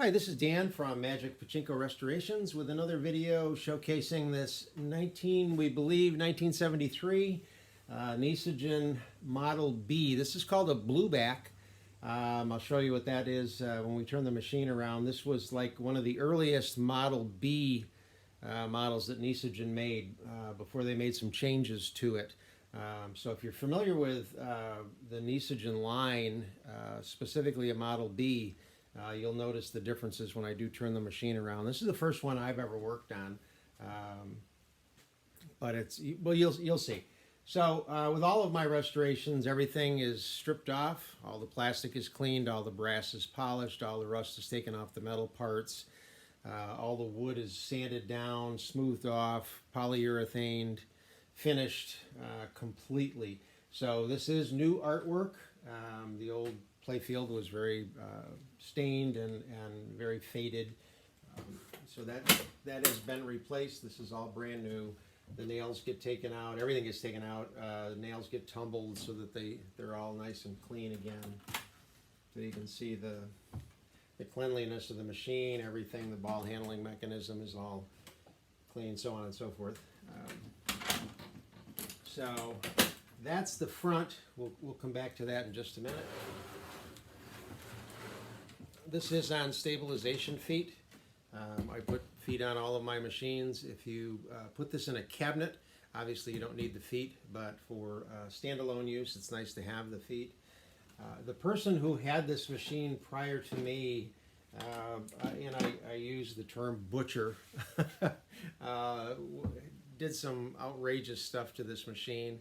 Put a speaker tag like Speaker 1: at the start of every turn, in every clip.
Speaker 1: Hi, this is Dan from Magic Pachinko Restorations with another video showcasing this we believe 1973 Nishijin Model B. This is called a blueback. I'll show you what that is when we turn the machine around. This was like one of the earliest Model B models that Nishijin made before they made some changes to it. So if you're familiar with the Nishijin line, specifically a Model B, you'll notice the differences when I do turn the machine around. This is the first one I've ever worked on, but you'll see. So with all of my restorations, everything is stripped off. All the plastic is cleaned, all the brass is polished, all the rust is taken off the metal parts, all the wood is sanded down, smoothed off, polyurethaned, finished completely. So this is new artwork. The old playfield was very stained and very faded. So that has been replaced. This is all brand new. The nails get taken out. Everything gets taken out. The nails get tumbled so that they're all nice and clean again. So you can see the cleanliness of the machine, everything, the ball handling mechanism is all clean, so on and so forth. So that's the front. We'll come back to that in just a minute. This is on stabilization feet. I put feet on all of my machines. If you put this in a cabinet, obviously you don't need the feet, but for standalone use, it's nice to have the feet. The person who had this machine prior to me, and I use the term butcher, did some outrageous stuff to this machine.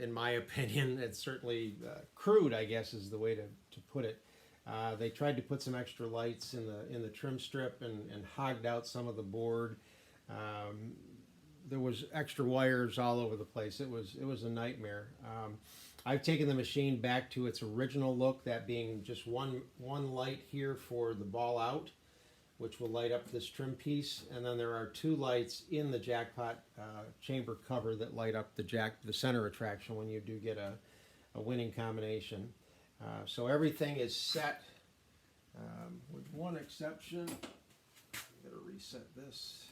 Speaker 1: In my opinion, it's certainly crude, I guess is the way to put it. They tried to put some extra lights in the trim strip and hogged out some of the board. There was extra wires all over the place. It was a nightmare. I've taken the machine back to its original look, that being just one light here for the ball out, which will light up this trim piece, and then there are two lights in the jackpot chamber cover that light up the center attraction when you do get a winning combination. So everything is set, with one exception. I'm going to reset this.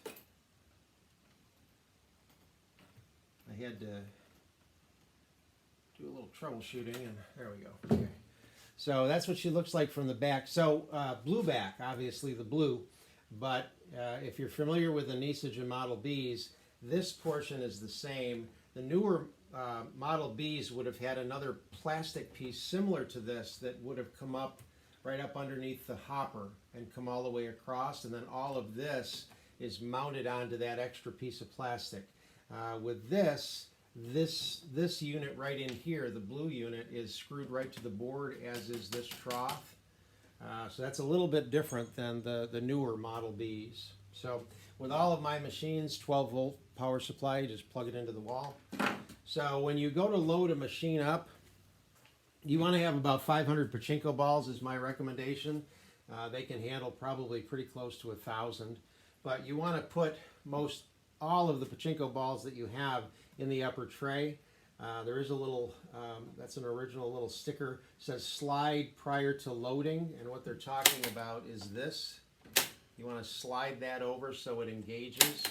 Speaker 1: I had to do a little troubleshooting, and there we go. Okay. So that's what she looks like from the back. So blueback, obviously the blue, but if you're familiar with the Nishijin Model Bs, this portion is the same. The newer Model Bs would have had another plastic piece similar to this that would have come up right up underneath the hopper and come all the way across, and then all of this is mounted onto that extra piece of plastic. With this unit right in here, the blue unit, is screwed right to the board, as is this trough. So that's a little bit different than the newer Model Bs. So with all of my machines, 12-volt power supply, you just plug it into the wall. So when you go to load a machine up, you want to have about 500 pachinko balls is my recommendation. They can handle probably pretty close to 1,000. But you want to put all of the pachinko balls that you have in the upper tray. There is a little, that's an original little sticker, it says slide prior to loading, and what they're talking about is this. You want to slide that over so it engages.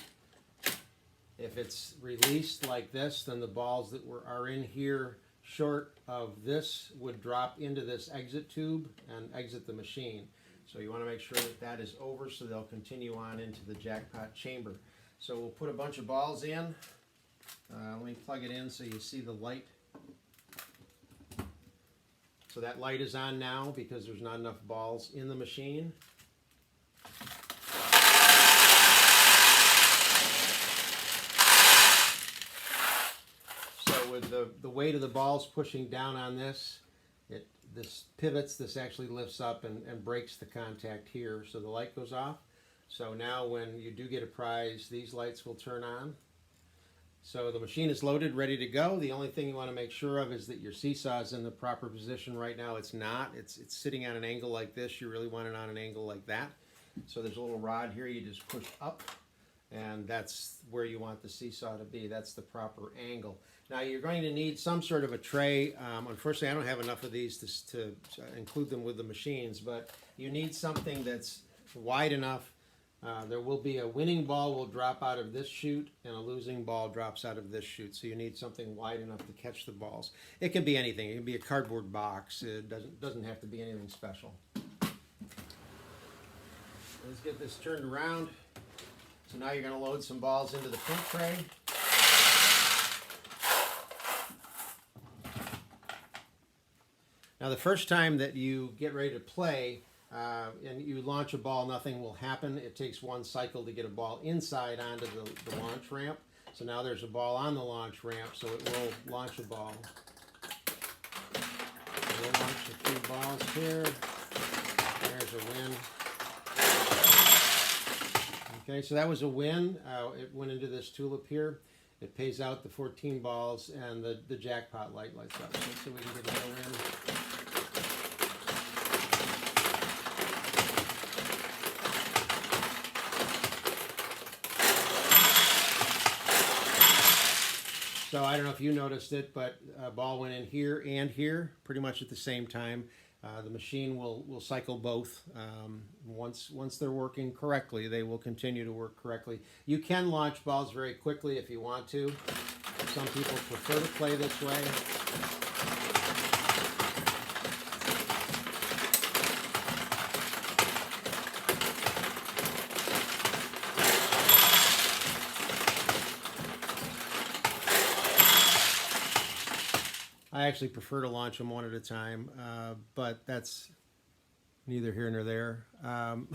Speaker 1: If it's released like this, then the balls that are in here short of this would drop into this exit tube and exit the machine. So you want to make sure that is over so they'll continue on into the jackpot chamber. So we'll put a bunch of balls in. Let me plug it in so you see the light. So that light is on now because there's not enough balls in the machine. So with the weight of the balls pushing down on this pivots, this actually lifts up and breaks the contact here, so the light goes off. So now when you do get a prize, these lights will turn on. So the machine is loaded, ready to go. The only thing you want to make sure of is that your seesaw is in the proper position. Right now it's not. It's sitting at an angle like this. You really want it on an angle like that. So there's a little rod here you just push up, and that's where you want the seesaw to be. That's the proper angle. Now you're going to need some sort of a tray. Unfortunately, I don't have enough of these to include them with the machines, but you need something that's wide enough. There will be a winning ball will drop out of this chute, and a losing ball drops out of this chute. So you need something wide enough to catch the balls. It can be anything. It can be a cardboard box. It doesn't have to be anything special. Let's get this turned around. So now you're going to load some balls into the front tray. Now the first time that you get ready to play and you launch a ball, nothing will happen. It takes one cycle to get a ball inside onto the launch ramp. So now there's a ball on the launch ramp, so it will launch a ball. We'll launch a few balls here. There's a win. Okay, so that was a win. It went into this tulip here. It pays out the 14 balls, and the jackpot light lights up. So we can get another win. So I don't know if you noticed it, but a ball went in here and here pretty much at the same time. The machine will cycle both. Once they're working correctly, they will continue to work correctly. You can launch balls very quickly if you want to. Some people prefer to play this way. I actually prefer to launch them one at a time, but that's neither here nor there. I'm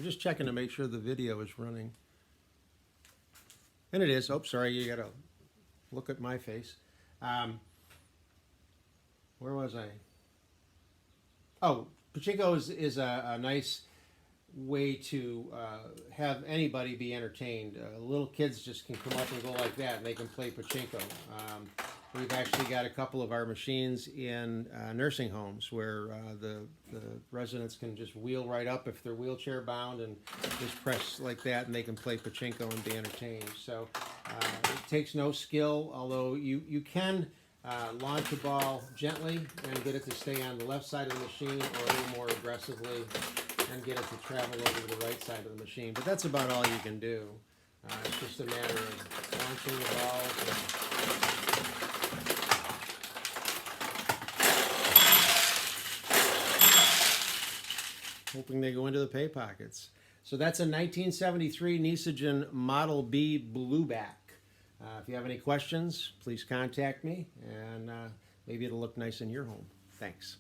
Speaker 1: just checking to make sure the video is running. And it is. Oh, sorry, you gotta look at my face. Where was I? Oh, pachinko is a nice way to have anybody be entertained. Little kids just can come up and go like that, and they can play pachinko. We've actually got a couple of our machines in nursing homes where the residents can just wheel right up if they're wheelchair bound and just press like that, and they can play pachinko and be entertained. So it takes no skill, although you can launch a ball gently and get it to stay on the left side of the machine, or a little more aggressively and get it to travel over to the right side of the machine. But that's about all you can do. It's just a matter of launching the balls. Hoping they go into the pay pockets. So that's a 1973 Nishijin Model B Blueback. If you have any questions, please contact me, and maybe it'll look nice in your home. Thanks.